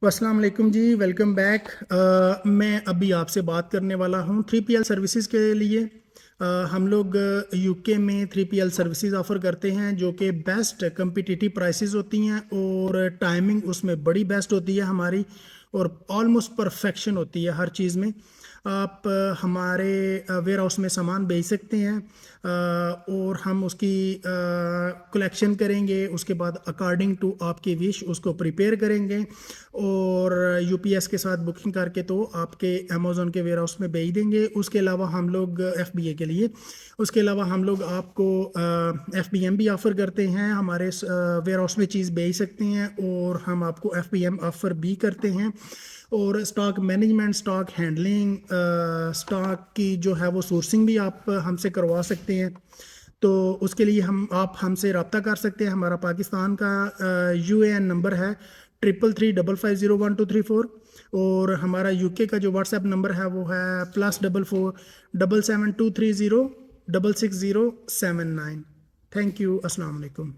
अस्सलाम वालेकुम जी, welcome back. मैं अभी आपसे बात करने वाला हूँ 3PL सर्विसेज के लिए। हम लोग यूके में 3PL सर्विसेज ऑफ़र करते हैं जो कि बेस्ट कम्पिटिटिव प्राइसेस होती हैं और टाइमिंग उसमें बड़ी बेस्ट होती है हमारी, और ऑलमोस्ट परफेक्शन होती है हर चीज़ में। आप हमारे वेयर हाउस में सामान भेज सकते हैं और हम उसकी कलेक्शन करेंगे, उसके बाद अकॉर्डिंग टू आपकी विश उसको प्रिपेयर करेंगे और यूपीएस के साथ बुकिंग करके तो आपके अमेज़ॉन के वेयर हाउस में भेज देंगे। उसके अलावा हम लोग एफबीए के लिए, उसके अलावा हम लोग आपको एफबीएम भी ऑफ़र करते हैं। हमारे वेयर हाउस में चीज़ भेज सकते हैं और हम आपको एफबीएम ऑफ़र भी करते हैं। और stock management, stock handling, stock की जो है वो सोर्सिंग भी आप हमसे करवा सकते हैं। तो उसके लिए आप हमसे रब्ता कर सकते हैं। हमारा पाकिस्तान का यूएएन नंबर है 3335501234 और हमारा यूके का जो व्हाट्सएप नंबर है वो है +447772306607 9। Thank you. अस्सलाम वालेकुम।